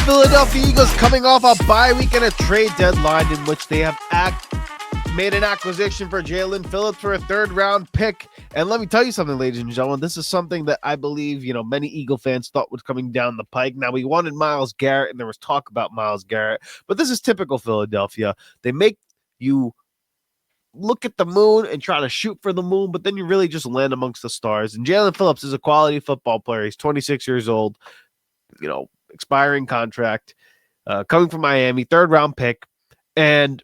Philadelphia Eagles coming off a bye week and a trade deadline in which they have made an acquisition for Jaelan Phillips for a third-round pick. And let me tell you something, ladies and gentlemen, this is something that I believe, many Eagle fans thought was coming down the pike. Now, we wanted Myles Garrett, and there was talk about Myles Garrett, but this is typical Philadelphia. They make you look at the moon and try to shoot for the moon, but then you really just land amongst the stars. And Jaelan Phillips is a quality football player. He's 26 years old, expiring contract, coming from Miami, third-round pick, and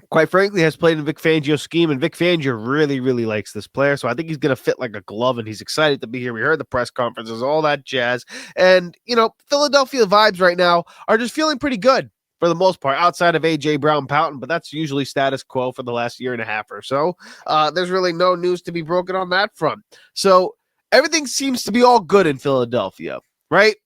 quite frankly, has played in Vic Fangio's scheme, and Vic Fangio really, really likes this player, so I think he's going to fit like a glove, and he's excited to be here. We heard the press conferences, all that jazz, and, Philadelphia vibes right now are just feeling pretty good for the most part, outside of A.J. Brown pouting, but that's usually status quo for the last year and a half or so. There's really no news to be broken on that front. So everything seems to be all good in Philadelphia, right?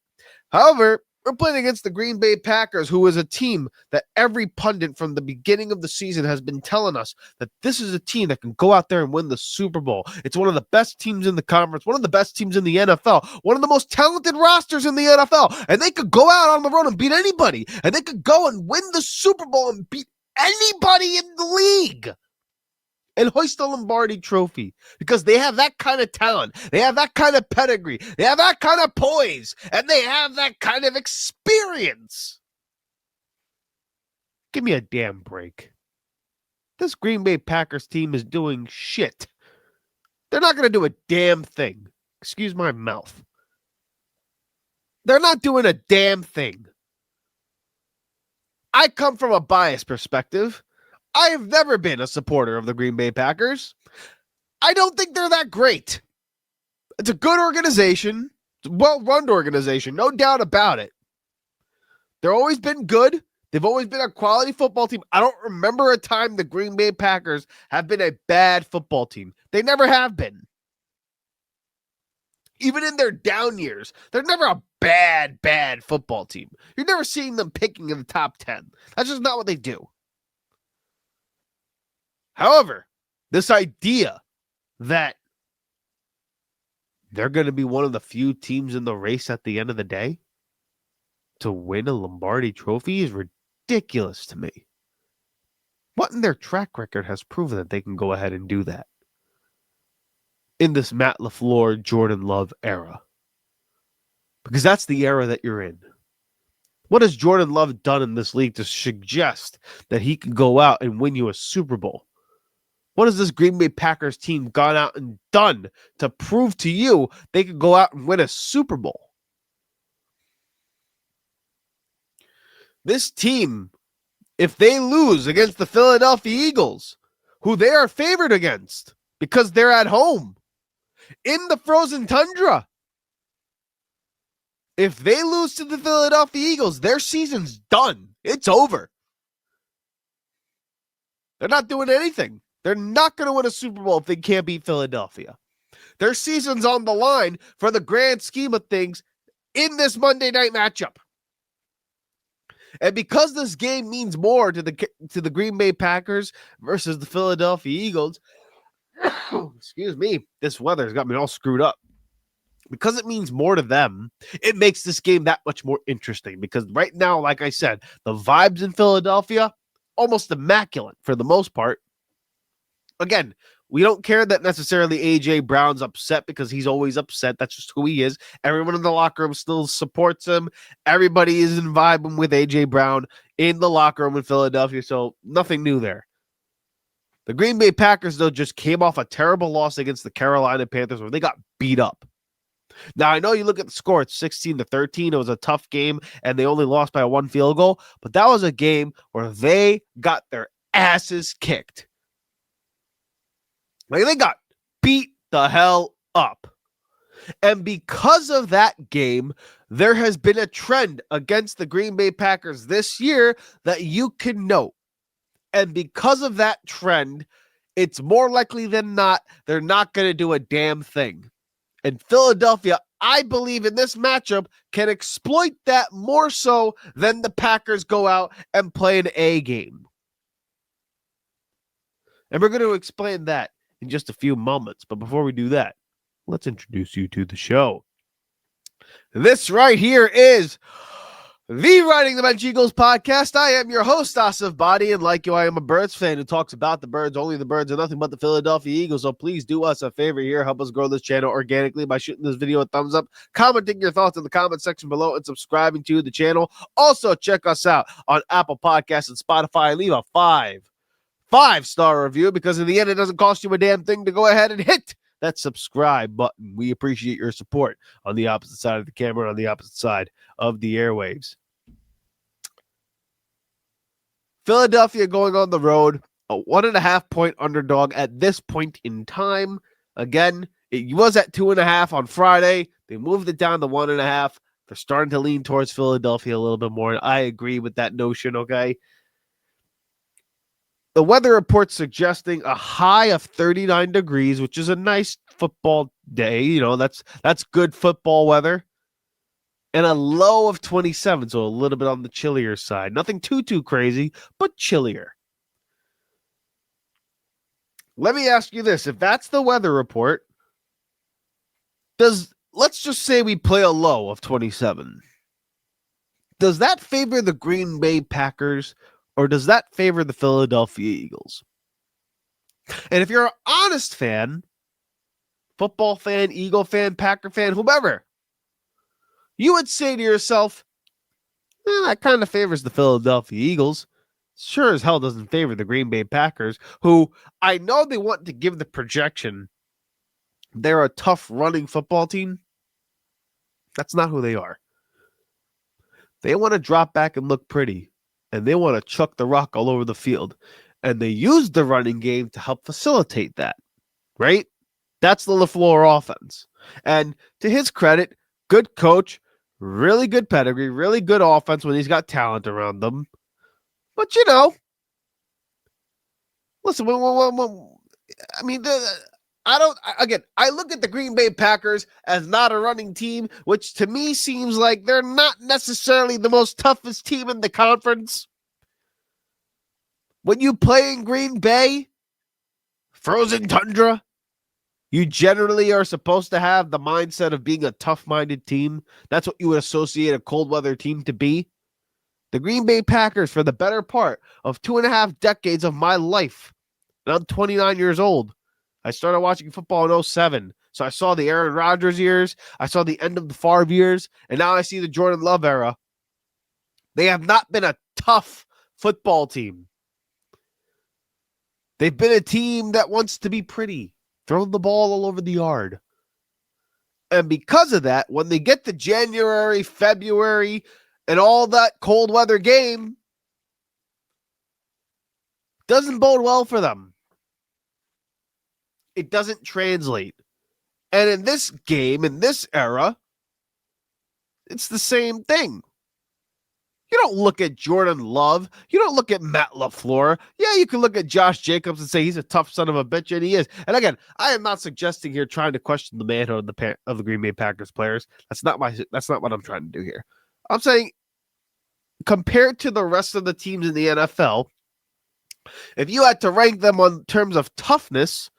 However, we're playing against the Green Bay Packers, who is a team that every pundit from the beginning of the season has been telling us that this is a team that can go out there and win the Super Bowl. It's one of the best teams in the conference, one of the best teams in the NFL, one of the most talented rosters in the NFL, and they could go out on the road and beat anybody, and they could go and win the Super Bowl and beat anybody in the league and hoist the Lombardi trophy because they have that kind of talent. They have that kind of pedigree. They have that kind of poise, and they have that kind of experience. Give me a damn break. This Green Bay Packers team is doing shit. They're not going to do a damn thing. Excuse my mouth. They're not doing a damn thing. I come from a biased perspective. I have never been a supporter of the Green Bay Packers. I don't think they're that great. It's a good organization. It's a well-run organization, no doubt about it. They've always been good. They've always been a quality football team. I don't remember a time the Green Bay Packers have been a bad football team. They never have been. Even in their down years, they're never a bad football team. You're never seeing them picking in the top 10. That's just not what they do. However, this idea that they're going to be one of the few teams in the race at the end of the day to win a Lombardi trophy is ridiculous to me. What in their track record has proven that they can go ahead and do that in this Matt LaFleur, Jordan Love era? Because that's the era that you're in. What has Jordan Love done in this league to suggest that he can go out and win you a Super Bowl? What has this Green Bay Packers team gone out and done to prove to you they could go out and win a Super Bowl? This team, if they lose against the Philadelphia Eagles, who they are favored against because they're at home in the frozen tundra, if they lose to the Philadelphia Eagles, their season's done. It's over. They're not doing anything. They're not going to win a Super Bowl if they can't beat Philadelphia. Their season's on the line for the grand scheme of things in this Monday night matchup. And because this game means more to the Green Bay Packers versus the Philadelphia Eagles, excuse me, this weather's got me all screwed up. Because it means more to them, it makes this game that much more interesting. Because right now, like I said, the vibes in Philadelphia, almost immaculate for the most part. Again, we don't care that necessarily A.J. Brown's upset because he's always upset. That's just who he is. Everyone in the locker room still supports him. Everybody is in vibing with A.J. Brown in the locker room in Philadelphia, so nothing new there. The Green Bay Packers, though, just came off a terrible loss against the Carolina Panthers where they got beat up. Now, I know you look at the score, it's 16-13. It was a tough game, and they only lost by one field goal, but that was a game where they got their asses kicked. Like, they got beat the hell up. And because of that game, there has been a trend against the Green Bay Packers this year that you can note. And because of that trend, it's more likely than not, they're not going to do a damn thing. And Philadelphia, I believe in this matchup, can exploit that more so than the Packers go out and play an A game. And we're going to explain that in just a few moments. But before we do that, let's introduce you to the show. This right here is The Riding the Bench Eagles podcast. I am your host, Asif Body, and like you, I am a Birds fan who talks about the Birds, only the Birds, and nothing but the Philadelphia Eagles. So please do us a favor here. Help us grow this channel organically by shooting this video a thumbs up, commenting your thoughts in the comment section below, and subscribing to the channel. Also, check us out on Apple Podcasts and Spotify. Leave a five-star review, because in the end, it doesn't cost you a damn thing to go ahead and hit that subscribe button. We appreciate your support on the opposite side of the camera, on the opposite side of the airwaves. Philadelphia going on the road, a 1.5-point underdog at this point in time. Again, it was at 2.5 on Friday. They moved it down to 1.5. They're starting to lean towards Philadelphia a little bit more. I agree with that notion, okay? The weather report suggesting a high of 39 degrees, which is a nice football day. You know, that's good football weather. And a low of 27, so a little bit on the chillier side. Nothing too crazy, but chillier. Let me ask you this. If that's the weather report, let's just say we play a low of 27. Does that favor the Green Bay Packers, or does that favor the Philadelphia Eagles? And if you're an honest fan, football fan, Eagle fan, Packer fan, whomever, you would say to yourself, that kind of favors the Philadelphia Eagles. Sure as hell doesn't favor the Green Bay Packers, who I know they want to give the projection they're a tough running football team. That's not who they are. They want to drop back and look pretty, and they want to chuck the rock all over the field. And they use the running game to help facilitate that, right? That's the LaFleur offense. And to his credit, good coach, really good pedigree, really good offense when he's got talent around them. But, you know, listen, I mean, I look at the Green Bay Packers as not a running team, which to me seems like they're not necessarily the most toughest team in the conference. When you play in Green Bay, frozen tundra, you generally are supposed to have the mindset of being a tough-minded team. That's what you would associate a cold weather team to be. The Green Bay Packers, for the better part of 2.5 decades of my life, and I'm 29 years old. I started watching football in 2007. So I saw the Aaron Rodgers years. I saw the end of the Favre years. And now I see the Jordan Love era. They have not been a tough football team. They've been a team that wants to be pretty. Throw the ball all over the yard. And because of that, when they get to January, February, and all that cold weather game, doesn't bode well for them. It doesn't translate. And in this game, in this era, it's the same thing. You don't look at Jordan Love. You don't look at Matt LaFleur. Yeah, you can look at Josh Jacobs and say he's a tough son of a bitch, and he is. And again, I am not suggesting here trying to question the manhood of the Green Bay Packers players. That's not what I'm trying to do here. I'm saying, compared to the rest of the teams in the NFL, if you had to rank them on terms of toughness,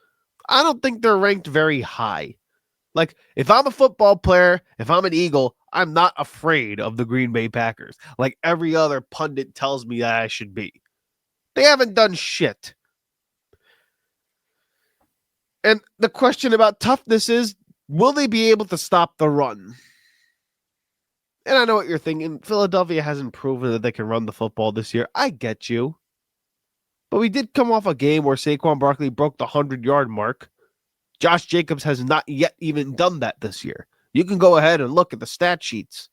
I don't think they're ranked very high. Like, if I'm a football player, if I'm an Eagle, I'm not afraid of the Green Bay Packers, like every other pundit tells me that I should be. They haven't done shit. And the question about toughness is, will they be able to stop the run? And I know what you're thinking. Philadelphia hasn't proven that they can run the football this year. I get you. But we did come off a game where Saquon Barkley broke the 100-yard mark. Josh Jacobs has not yet even done that this year. You can go ahead and look at the stat sheets.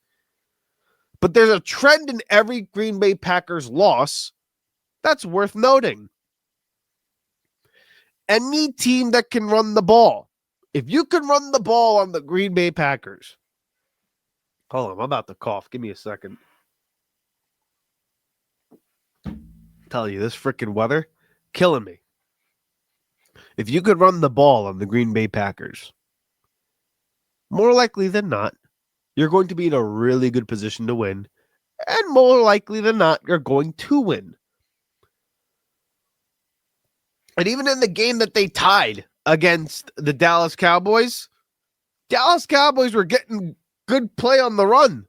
But there's a trend in every Green Bay Packers loss that's worth noting. Any team that can run the ball. If you can run the ball on the Green Bay Packers. Hold on, I'm about to cough. Give me a second. Tell you, this freaking weather, killing me. If you could run the ball on the Green Bay Packers, more likely than not, you're going to be in a really good position to win. And more likely than not, you're going to win. And even in the game that they tied against the Dallas Cowboys were getting good play on the run.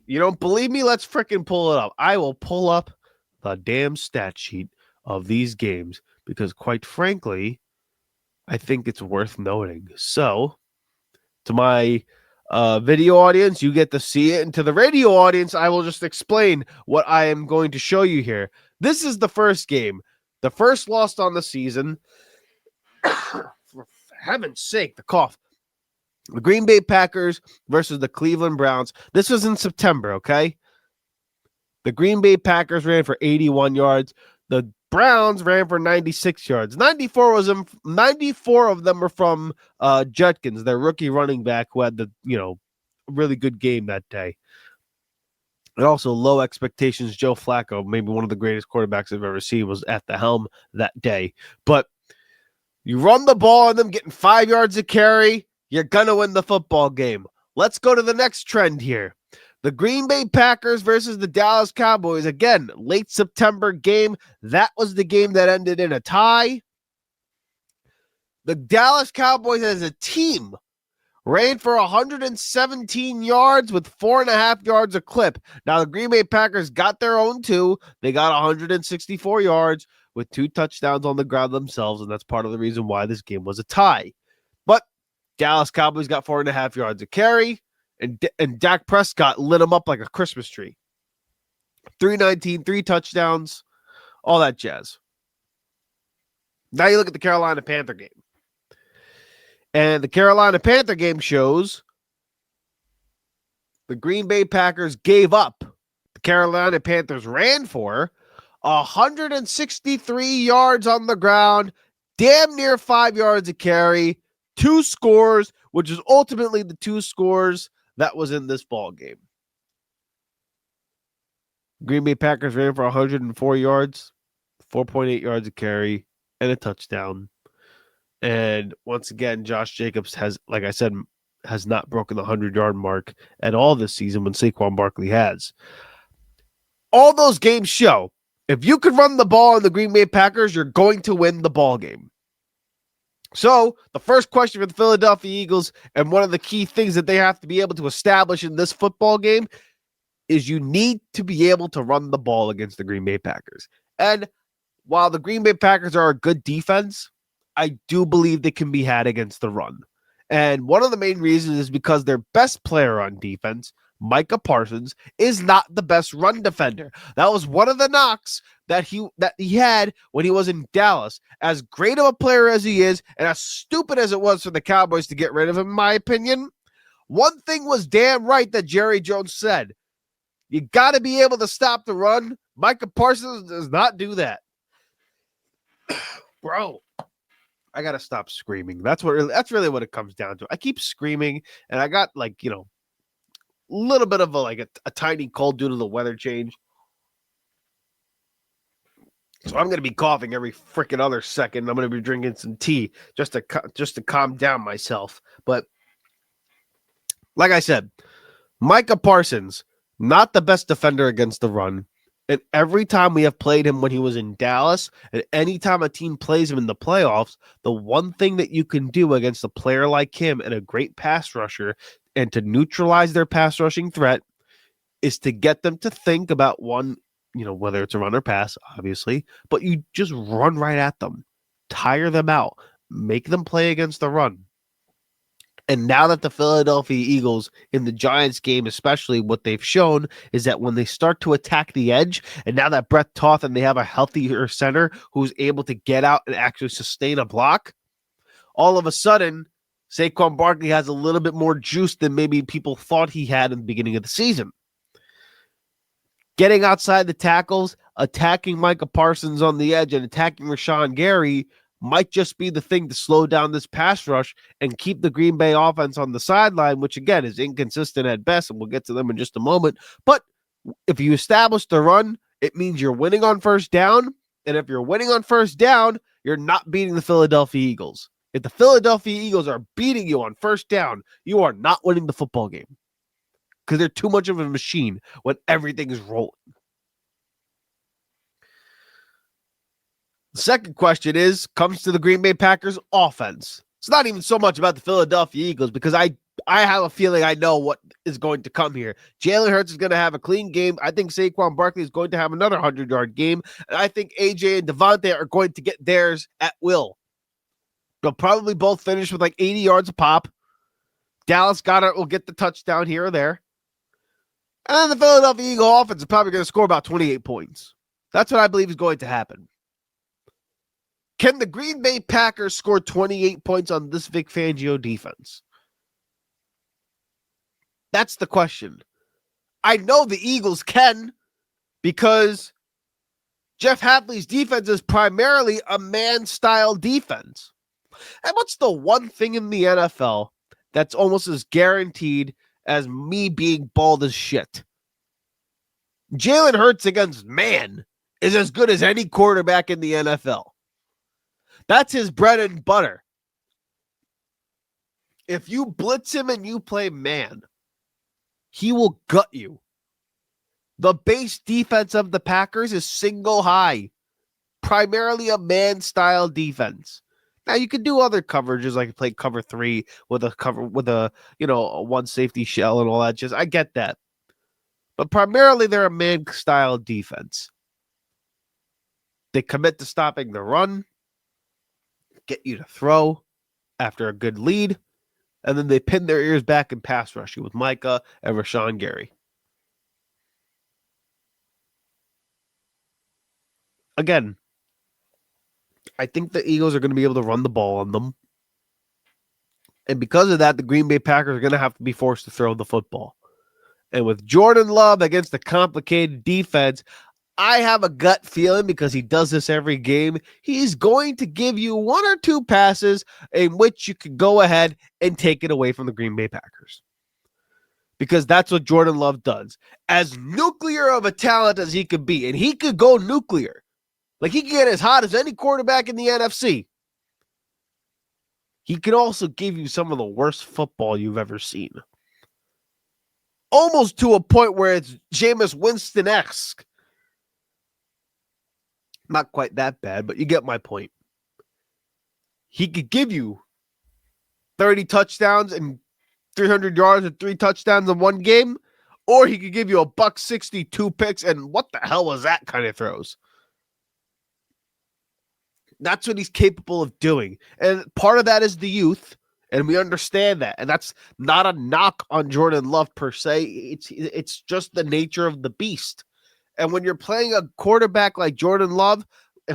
You don't believe me? Let's freaking pull it up. I will pull up the damn stat sheet of these games because, quite frankly, I think it's worth noting. So, to my video audience, you get to see it. And to the radio audience, I will just explain what I am going to show you here. This is the first game, the first loss on the season. For heaven's sake, the cough. The Green Bay Packers versus the Cleveland Browns. This was in September, okay? The Green Bay Packers ran for 81 yards. The Browns ran for 96 yards. 94 of them were from Judkins, their rookie running back who had the, really good game that day. And also low expectations. Joe Flacco, maybe one of the greatest quarterbacks I've ever seen, was at the helm that day. But you run the ball on them, getting 5 yards a carry, you're going to win the football game. Let's go to the next trend here. The Green Bay Packers versus the Dallas Cowboys. Again, late September game. That was the game that ended in a tie. The Dallas Cowboys as a team ran for 117 yards with 4.5 yards a clip. Now, the Green Bay Packers got their own too. They got 164 yards with 2 touchdowns on the ground themselves, and that's part of the reason why this game was a tie. But Dallas Cowboys got 4.5 yards a carry, and Dak Prescott lit them up like a Christmas tree. 319, 3 touchdowns, all that jazz. Now you look at the Carolina Panther game. And the Carolina Panther game shows the Green Bay Packers gave up. The Carolina Panthers ran for 163 yards on the ground, damn near 5 yards a carry, 2 scores, which is ultimately the 2 scores that was in this ball game. Green Bay Packers ran for 104 yards, 4.8 yards a carry, and a touchdown. And once again, Josh Jacobs has, like I said, has not broken the 100-yard mark at all this season when Saquon Barkley has. All those games show if you could run the ball on the Green Bay Packers, you're going to win the ball game. So the first question for the Philadelphia Eagles, and one of the key things that they have to be able to establish in this football game, is you need to be able to run the ball against the Green Bay Packers. And while the Green Bay Packers are a good defense, I do believe they can be had against the run. And one of the main reasons is because their best player on defense, Micah Parsons, is not the best run defender. That was one of the knocks that he had when he was in Dallas. As great of a player as he is, and as stupid as it was for the Cowboys to get rid of him, in my opinion, one thing was damn right that Jerry Jones said. You got to be able to stop the run. Micah Parsons does not do that. Bro, I got to stop screaming. That's really what it comes down to. I keep screaming, and I got a little bit of a tiny cold due to the weather change. So I'm going to be coughing every freaking other second. I'm going to be drinking some tea just to calm down myself. But like I said, Micah Parsons, not the best defender against the run. And every time we have played him when he was in Dallas, and anytime a team plays him in the playoffs, the one thing that you can do against a player like him and a great pass rusher, and to neutralize their pass rushing threat, is to get them to think about one, whether it's a run or pass, obviously, but you just run right at them, tire them out, make them play against the run. And now that the Philadelphia Eagles in the Giants game, especially what they've shown is that when they start to attack the edge, and now that Brett Toth and they have a healthier center who's able to get out and actually sustain a block, all of a sudden, Saquon Barkley has a little bit more juice than maybe people thought he had in the beginning of the season. Getting outside the tackles, attacking Micah Parsons on the edge, and attacking Rashawn Gary might just be the thing to slow down this pass rush and keep the Green Bay offense on the sideline, which again is inconsistent at best, and we'll get to them in just a moment. But if you establish the run, it means you're winning on first down, and if you're winning on first down, you're not beating the Philadelphia Eagles. If the Philadelphia Eagles are beating you on first down, you are not winning the football game because they're too much of a machine when everything is rolling. The second question comes to the Green Bay Packers offense. It's not even so much about the Philadelphia Eagles because I I have a feeling I know what is going to come here. Jalen Hurts is going to have a clean game. I think Saquon Barkley is going to have another 100-yard game. And I think AJ and Devonta are going to get theirs at will. They'll probably both finish with like 80 yards a pop. Dallas Goedert will get the touchdown here or there. And then the Philadelphia Eagle offense is probably going to score about 28 points. That's what I believe is going to happen. Can the Green Bay Packers score 28 points on this Vic Fangio defense? That's the question. I know the Eagles can because Jeff Hadley's defense is primarily a man-style defense. And what's the one thing in the NFL that's almost as guaranteed as me being bald as shit? Jalen Hurts against man is as good as any quarterback in the NFL. That's his bread and butter. If you blitz him and you play man, he will gut you. The base defense of the Packers is single high, primarily a man-style defense. Now you can do other coverages like play cover 3 with a one safety shell and all that. Just I get that, but primarily they're a man-style defense. They commit to stopping the run, get you to throw after a good lead, and then they pin their ears back and pass rush you with Micah and Rashawn Gary. Again, I think the Eagles are going to be able to run the ball on them. And because of that, the Green Bay Packers are going to have to be forced to throw the football. And with Jordan Love against the complicated defense, I have a gut feeling because he does this every game. He's going to give you one or two passes in which you can go ahead and take it away from the Green Bay Packers. Because that's what Jordan Love does. As nuclear of a talent as he could be, and he could go nuclear. Like he can get as hot as any quarterback in the NFC. He can also give you some of the worst football you've ever seen. Almost to a point where it's Jameis Winston-esque. Not quite that bad, but you get my point. He could give you 30 touchdowns and 300 yards and 3 touchdowns in one game, or he could give you a $162 picks and what the hell was that kind of throws? That's what he's capable of doing. And part of that is the youth, and we understand that. And that's not a knock on Jordan Love per se. It's just the nature of the beast. And when you're playing a quarterback like Jordan Love,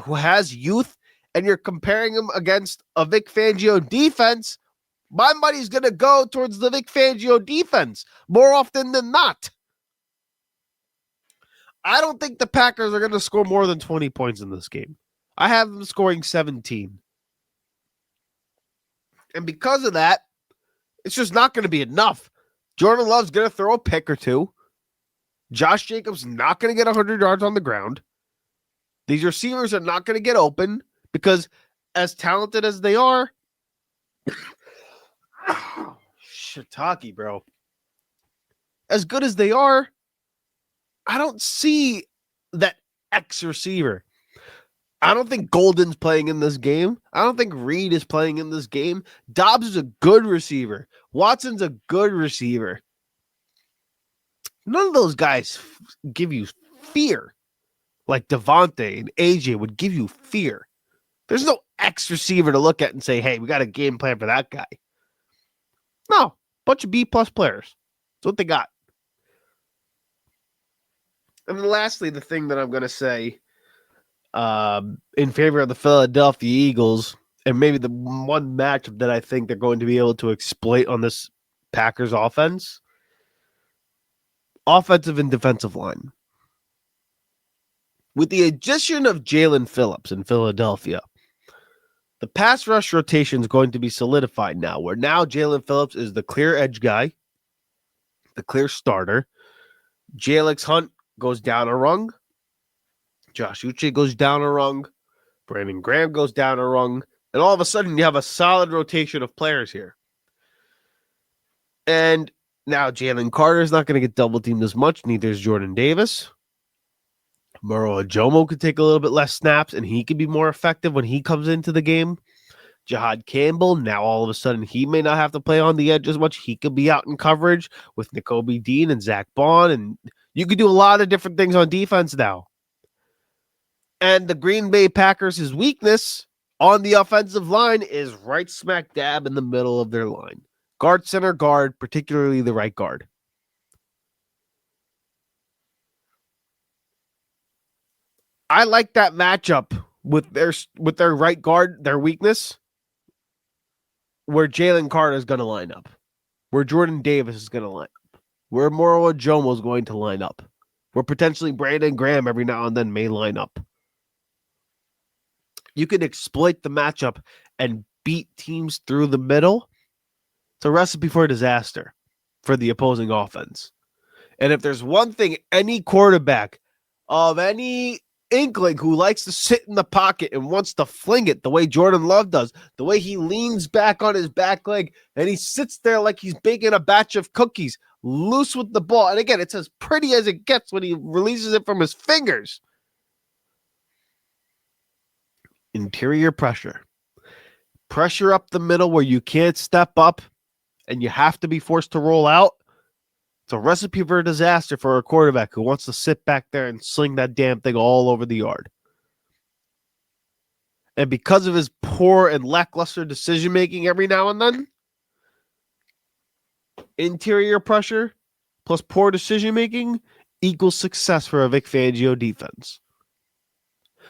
who has youth, and you're comparing him against a Vic Fangio defense, my money's going to go towards the Vic Fangio defense more often than not. I don't think the Packers are going to score more than 20 points in this game. I have them scoring 17. And because of that, it's just not going to be enough. Jordan Love's going to throw a pick or two. Josh Jacobs not going to get 100 yards on the ground. These receivers are not going to get open because as talented as they are, shiitake, bro. As good as they are, I don't see that X receiver. I don't think Golden's playing in this game. I don't think Reed is playing in this game. Dobbs is a good receiver. Watson's a good receiver. None of those guys give you fear like Devontae and AJ would give you fear. There's no X receiver to look at and say, hey, we got a game plan for that guy. No, bunch of B-plus players. That's what they got. And then lastly, the thing that I'm going to say in favor of the Philadelphia Eagles, and maybe the one matchup that I think they're going to be able to exploit on this Packers offense, offensive and defensive line. With the addition of Jaelan Phillips in Philadelphia, the pass rush rotation is going to be solidified now, where now Jaelan Phillips is the clear edge guy, the clear starter. Alex Hunt goes down a rung. Josh Uche goes down a rung. Brandon Graham goes down a rung. And all of a sudden, you have a solid rotation of players here. And now Jalen Carter is not going to get double teamed as much. Neither is Jordan Davis. Moro Ajomo could take a little bit less snaps, and he could be more effective when he comes into the game. Jihad Campbell, now all of a sudden he may not have to play on the edge as much. He could be out in coverage with Nakobe Dean and Zach Bond, and you could do a lot of different things on defense now. And the Green Bay Packers' weakness on the offensive line is right smack dab in the middle of their line. Guard, center, guard, particularly the right guard. I like that matchup with their right guard, their weakness, where Jalen Carter is going to line up, where Jordan Davis is going to line up, where Moro Jomo is going to line up, where potentially Brandon Graham every now and then may line up. You can exploit the matchup and beat teams through the middle. It's a recipe for disaster for the opposing offense. And if there's one thing any quarterback of any inkling who likes to sit in the pocket and wants to fling it the way Jordan Love does, the way he leans back on his back leg and he sits there like he's baking a batch of cookies, loose with the ball. And again, it's as pretty as it gets when he releases it from his fingers. Interior pressure. Pressure up the middle where you can't step up and you have to be forced to roll out. It's a recipe for a disaster for a quarterback who wants to sit back there and sling that damn thing all over the yard. And because of his poor and lackluster decision-making every now and then, interior pressure plus poor decision-making equals success for a Vic Fangio defense.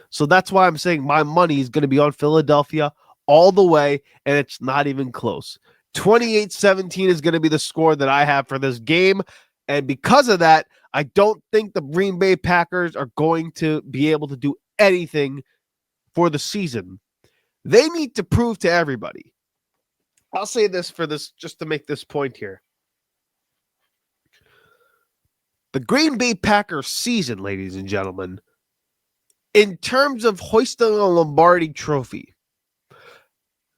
So that's why I'm saying my money is going to be on Philadelphia all the way, and it's not even close. 28-17 is going to be the score that I have for this game. And because of that, I don't think the Green Bay Packers are going to be able to do anything for the season. They need to prove to everybody. I'll say this for this, just to make this point here. The Green Bay Packers season, ladies and gentlemen, in terms of hoisting a Lombardi trophy,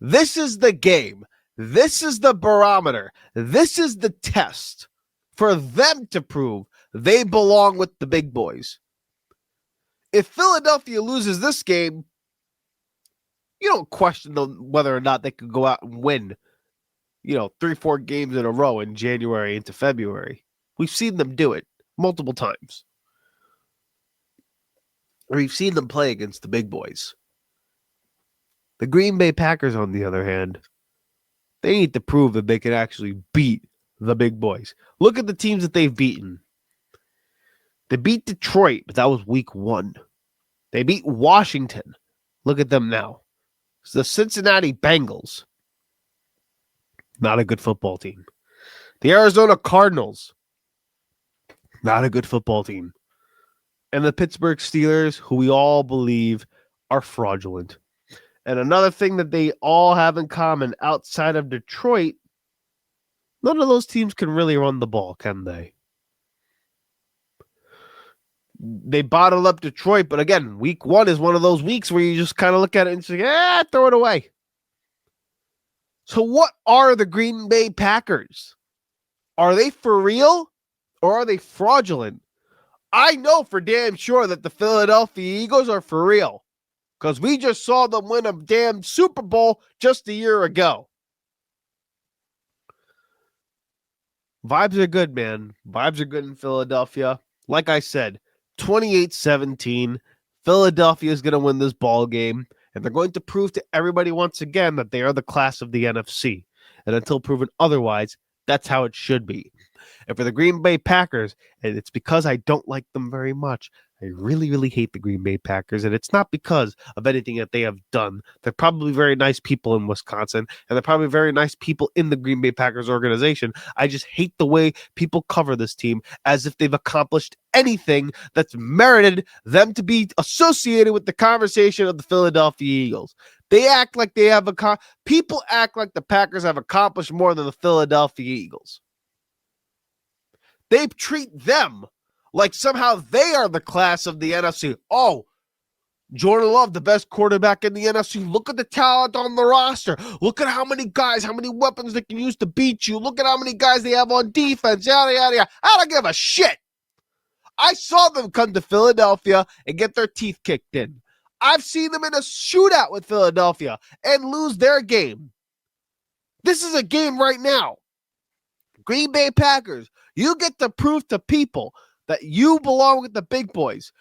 this is the game. This is the barometer. This is the test for them to prove they belong with the big boys. If Philadelphia loses this game, you don't question whether or not they could go out and win, 3-4 games in a row in January into February. We've seen them do it multiple times. We've seen them play against the big boys. The Green Bay Packers, on the other hand, they need to prove that they can actually beat the big boys. Look at the teams that they've beaten. They beat Detroit, but that was week 1. They beat Washington. Look at them now. It's the Cincinnati Bengals. Not a good football team. The Arizona Cardinals. Not a good football team. And the Pittsburgh Steelers, who we all believe are fraudulent. And another thing that they all have in common outside of Detroit, none of those teams can really run the ball, can they? They bottled up Detroit, but again, week 1 is one of those weeks where you just kind of look at it and say, throw it away. So what are the Green Bay Packers? Are they for real or are they fraudulent? I know for damn sure that the Philadelphia Eagles are for real because we just saw them win a damn Super Bowl just a year ago. Vibes are good, man. Vibes are good in Philadelphia. Like I said, 28-17. Philadelphia is going to win this ball game, and they're going to prove to everybody once again that they are the class of the NFC. And until proven otherwise, that's how it should be. And for the Green Bay Packers, and it's because I don't like them very much. I really, really hate the Green Bay Packers, and it's not because of anything that they have done. They're probably very nice people in Wisconsin, and they're probably very nice people in the Green Bay Packers organization. I just hate the way people cover this team as if they've accomplished anything that's merited them to be associated with the conversation of the Philadelphia Eagles. They act like they have people act like the Packers have accomplished more than the Philadelphia Eagles. They treat them like somehow they are the class of the NFC. Oh, Jordan Love, the best quarterback in the NFC. Look at the talent on the roster. Look at how many guys, how many weapons they can use to beat you. Look at how many guys they have on defense. Yada, yada, yada. I don't give a shit. I saw them come to Philadelphia and get their teeth kicked in. I've seen them in a shootout with Philadelphia and lose their game. This is a game right now. Green Bay Packers, you get to prove to people that you belong with the big boys.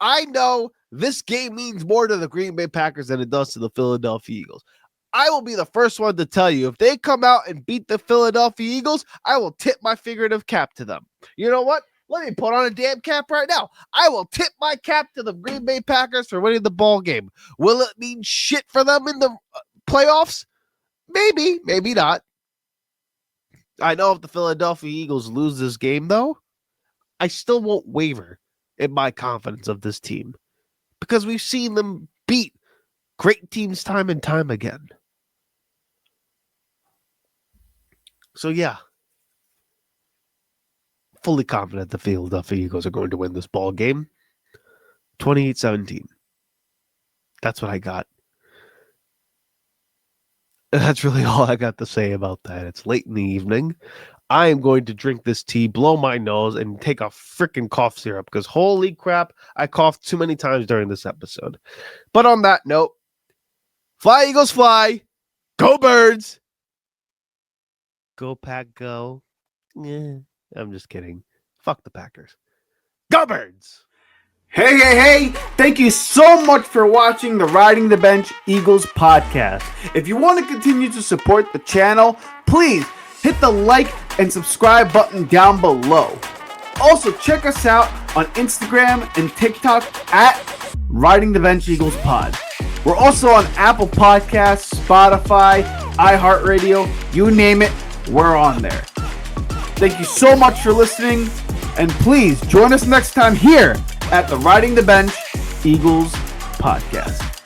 I know this game means more to the Green Bay Packers than it does to the Philadelphia Eagles. I will be the first one to tell you, if they come out and beat the Philadelphia Eagles, I will tip my figurative cap to them. You know what? Let me put on a damn cap right now. I will tip my cap to the Green Bay Packers for winning the ball game. Will it mean shit for them in the playoffs? Maybe, maybe not. I know if the Philadelphia Eagles lose this game, though, I still won't waver in my confidence of this team because we've seen them beat great teams time and time again. So, yeah, fully confident the Philadelphia Eagles are going to win this ball game. 28-17. That's what I got. That's really all I got to say about that. It's late in the evening. I am going to drink this tea, blow my nose, and take a freaking cough syrup because holy crap, I coughed too many times during this episode. But on that note, fly, Eagles, fly. Go, Birds. Go, Pack, go. I'm just kidding. Fuck the Packers. Go, Birds. Hey. Thank you so much for watching the Riding the Bench Eagles podcast. If you want to continue to support the channel, please hit the like and subscribe button down below. Also, check us out on Instagram and TikTok at Riding the Bench Eagles Pod. We're also on Apple Podcasts, Spotify, iHeartRadio, you name it, we're on there. Thank you so much for listening, and please join us next time here at the Riding the Bench Eagles podcast.